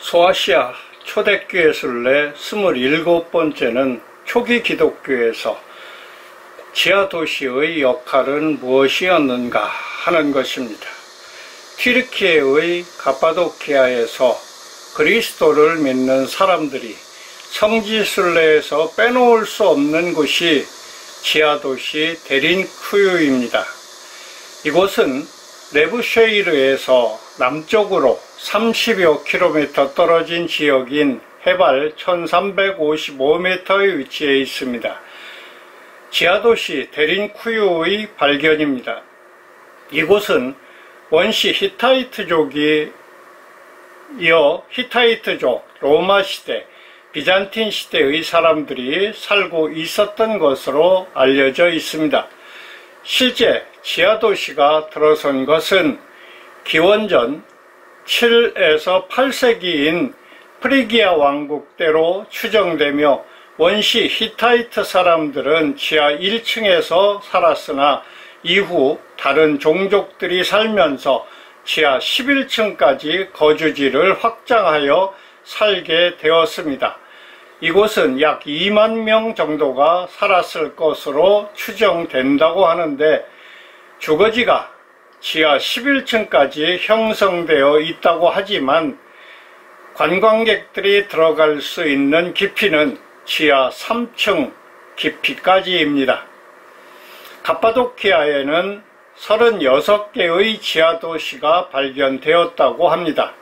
소아시아 초대교회 순례 27번째는 초기 기독교에서 지하도시의 역할은 무엇이었는가 하는 것입니다. 튀르키예의 가파도키아에서 그리스도를 믿는 사람들이 성지순례에서 빼놓을 수 없는 곳이 지하도시 데린쿠유입니다. 이곳은 레브쉐이르에서 남쪽으로 30여 킬로미터 떨어진 지역인 해발 1355m의 위치에 있습니다. 지하도시 데린쿠유의 발견입니다. 이곳은 원시 히타이트족이 이어 히타이트족, 로마 시대, 비잔틴 시대의 사람들이 살고 있었던 것으로 알려져 있습니다. 실제 지하도시가 들어선 것은 기원전 7에서 8세기인 프리기아 왕국 때로 추정되며 원시 히타이트 사람들은 지하 1층에서 살았으나 이후 다른 종족들이 살면서 지하 11층까지 거주지를 확장하여 살게 되었습니다. 이곳은 약 2만 명 정도가 살았을 것으로 추정된다고 하는데 주거지가 지하 11층까지 형성되어 있다고 하지만 관광객들이 들어갈 수 있는 깊이는 지하 3층 깊이까지입니다. 가파도키아에는 36개의 지하도시가 발견되었다고 합니다.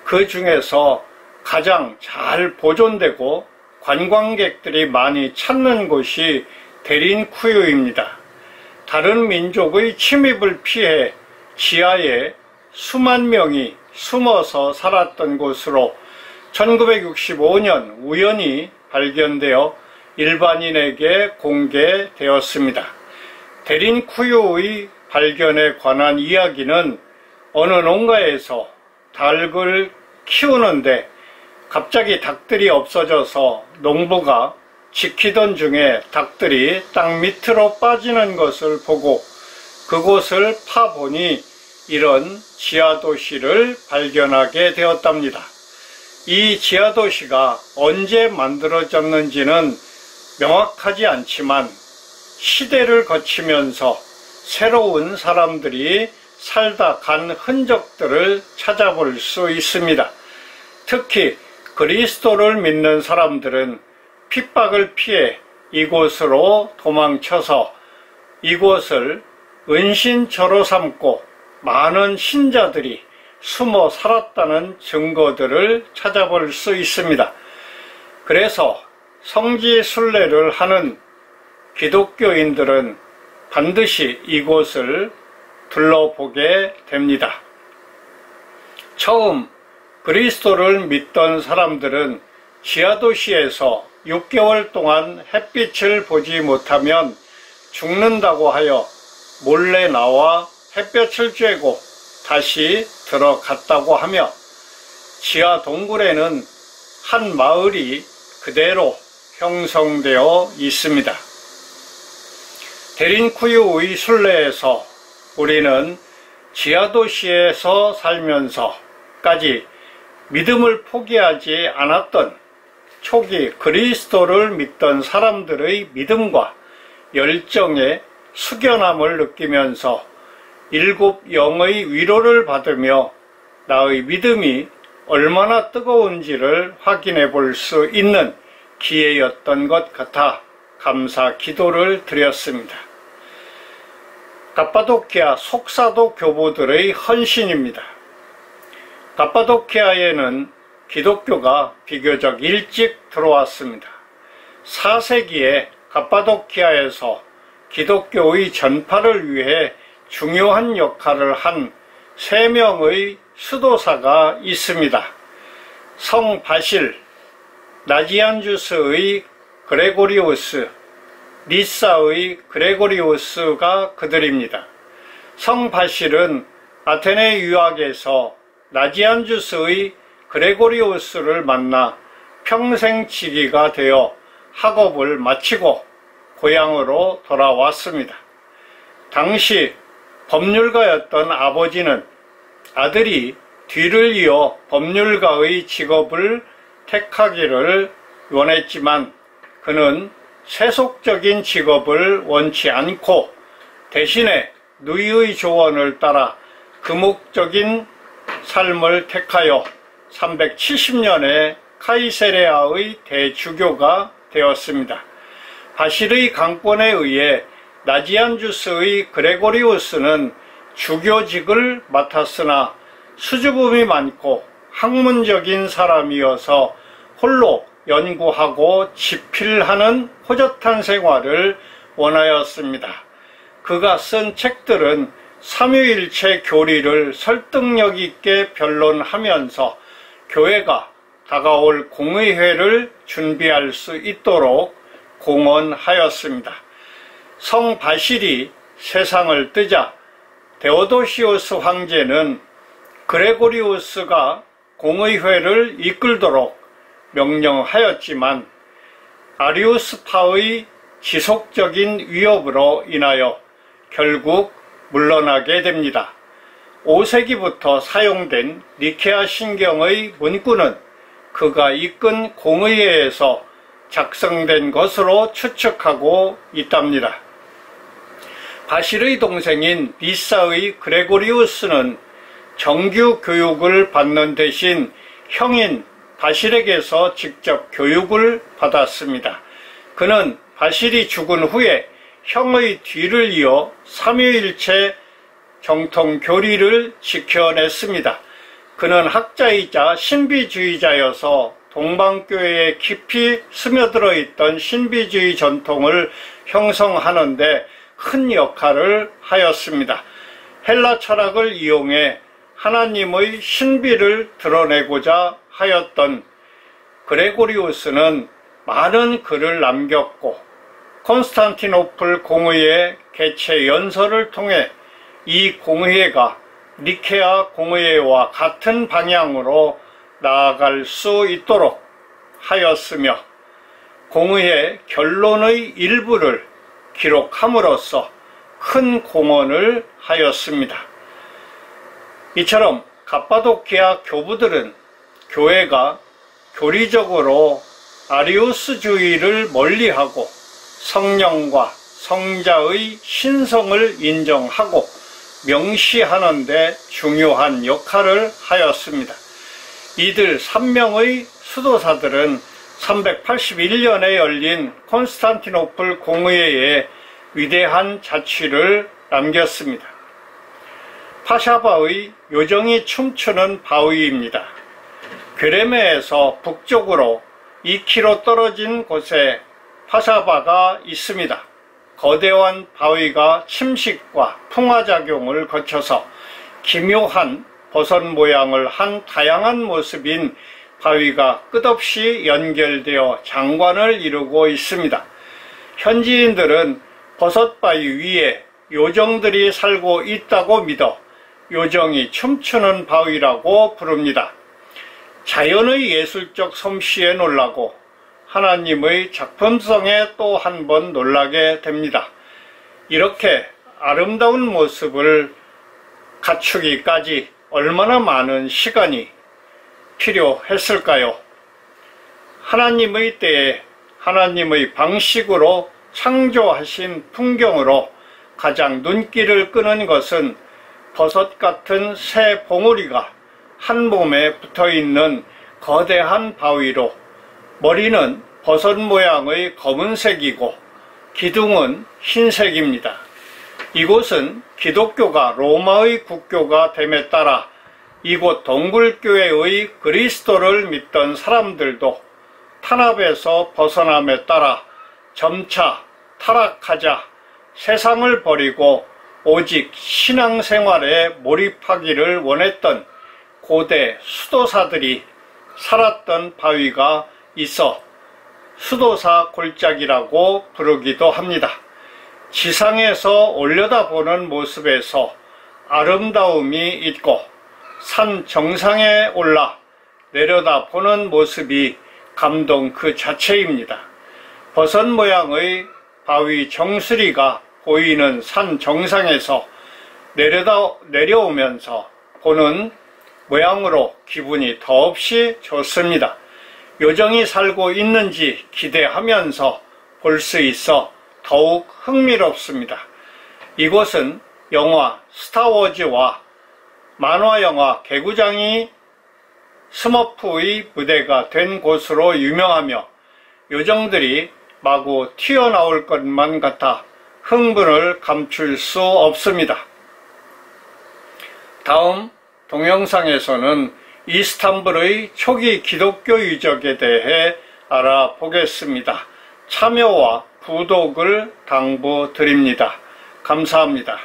그 중에서 가장 잘 보존되고 관광객들이 많이 찾는 곳이 데린쿠유입니다. 다른 민족의 침입을 피해 지하에 수만 명이 숨어서 살았던 곳으로 1965년 우연히 발견되어 일반인에게 공개되었습니다. 데린쿠유의 발견에 관한 이야기는 어느 농가에서 닭을 키우는데 갑자기 닭들이 없어져서 농부가 지키던 중에 닭들이 땅 밑으로 빠지는 것을 보고 그곳을 파보니 이런 지하도시를 발견하게 되었답니다. 이 지하도시가 언제 만들어졌는지는 명확하지 않지만 시대를 거치면서 새로운 사람들이 살다 간 흔적들을 찾아볼 수 있습니다. 특히 그리스도를 믿는 사람들은 핍박을 피해 이곳으로 도망쳐서 이곳을 은신처로 삼고 많은 신자들이 숨어 살았다는 증거들을 찾아볼 수 있습니다. 그래서 성지 순례를 하는 기독교인들은 반드시 이곳을 둘러보게 됩니다. 처음 그리스도를 믿던 사람들은 지하도시에서 6개월 동안 햇빛을 보지 못하면 죽는다고 하여 몰래 나와 햇볕을 쬐고 다시 들어갔다고 하며 지하 동굴에는 한 마을이 그대로 형성되어 있습니다. 데린쿠유의 순례에서 우리는 지하도시에서 살면서까지 믿음을 포기하지 않았던 초기 그리스도를 믿던 사람들의 믿음과 열정의 숙연함을 느끼면서 7영의 위로를 받으며 나의 믿음이 얼마나 뜨거운지를 확인해 볼 수 있는 기회였던 것 같아 감사 기도를 드렸습니다. 가파도키아 속사도 교부들의 헌신입니다. 가파도키아에는 기독교가 비교적 일찍 들어왔습니다. 4세기에 가파도키아에서 기독교의 전파를 위해 중요한 역할을 한 3명의 수도사가 있습니다. 성 바실, 나지안주스의 그레고리우스, 니사의 그레고리우스가 그들입니다. 성 바실은 아테네 유학에서 나지안주스의 그레고리우스를 만나 평생치기가 되어 학업을 마치고 고향으로 돌아왔습니다. 당시 법률가였던 아버지는 아들이 뒤를 이어 법률가의 직업을 택하기를 원했지만 그는 세속적인 직업을 원치 않고 대신에 누이의 조언을 따라 금욕적인 삶을 택하여 370년에 카이세레아의 대주교가 되었습니다. 바실의 강권에 의해 나지안주스의 그레고리우스는 주교직을 맡았으나 수줍음이 많고 학문적인 사람이어서 홀로 연구하고 집필하는 호젓한 생활을 원하였습니다. 그가 쓴 책들은 삼위일체 교리를 설득력 있게 변론하면서 교회가 다가올 공의회를 준비할 수 있도록 공헌하였습니다. 성 바실이 세상을 뜨자 데오도시우스 황제는 그레고리우스가 공의회를 이끌도록 명령하였지만 아리우스파의 지속적인 위협으로 인하여 결국 물러나게 됩니다. 5세기부터 사용된 니케아 신경의 문구는 그가 이끈 공의회에서 작성된 것으로 추측하고 있답니다. 바실의 동생인 니사의 그레고리우스는 정규 교육을 받는 대신 형인 바실에게서 직접 교육을 받았습니다. 그는 바실이 죽은 후에 형의 뒤를 이어 삼위일체 정통 교리를 지켜냈습니다. 그는 학자이자 신비주의자여서 동방교회에 깊이 스며들어 있던 신비주의 전통을 형성하는 데 큰 역할을 하였습니다. 헬라 철학을 이용해 하나님의 신비를 드러내고자 하였던 그레고리우스는 많은 글을 남겼고 콘스탄티노플 공의회 개최 연설을 통해 이 공의회가 니케아 공의회와 같은 방향으로 나아갈 수 있도록 하였으며 공의회 결론의 일부를 기록함으로써 큰 공헌을 하였습니다. 이처럼 갑바도키아 교부들은 교회가 교리적으로 아리우스주의를 멀리하고 성령과 성자의 신성을 인정하고 명시하는 데 중요한 역할을 하였습니다. 이들 3명의 수도사들은 381년에 열린 콘스탄티노플 공의회에 위대한 자취를 남겼습니다. 파샤바의 요정이 춤추는 바위입니다. 괴레메에서 북쪽으로 2km 떨어진 곳에 파샤바가 있습니다. 거대한 바위가 침식과 풍화작용을 거쳐서 기묘한 버섯 모양을 한 다양한 모습인 바위가 끝없이 연결되어 장관을 이루고 있습니다. 현지인들은 버섯바위 위에 요정들이 살고 있다고 믿어 요정이 춤추는 바위라고 부릅니다. 자연의 예술적 솜씨에 놀라고 하나님의 작품성에 또 한 번 놀라게 됩니다. 이렇게 아름다운 모습을 갖추기까지 얼마나 많은 시간이 필요했을까요? 하나님의 때에 하나님의 방식으로 창조하신 풍경으로 가장 눈길을 끄는 것은 버섯 같은 새 봉우리가 한 몸에 붙어있는 거대한 바위로 머리는 버섯 모양의 검은색이고 기둥은 흰색입니다. 이곳은 기독교가 로마의 국교가 됨에 따라 이곳 동굴교회의 그리스도를 믿던 사람들도 탄압에서 벗어남에 따라 점차 타락하자 세상을 버리고 오직 신앙생활에 몰입하기를 원했던 고대 수도사들이 살았던 바위가 있어 수도사 골짜기라고 부르기도 합니다. 지상에서 올려다보는 모습에서 아름다움이 있고 산 정상에 올라 내려다보는 모습이 감동 그 자체입니다. 버섯 모양의 바위 정수리가 보이는 산 정상에서 내려오면서 보는 모양으로 기분이 더없이 좋습니다. 요정이 살고 있는지 기대하면서 볼 수 있어 더욱 흥미롭습니다. 이곳은 영화 스타워즈와 만화영화 개구장이 스머프의 무대가 된 곳으로 유명하며 요정들이 마구 튀어나올 것만 같아 흥분을 감출 수 없습니다. 다음 동영상에서는 이스탄불의 초기 기독교 유적에 대해 알아보겠습니다. 참여와 구독을 당부드립니다. 감사합니다.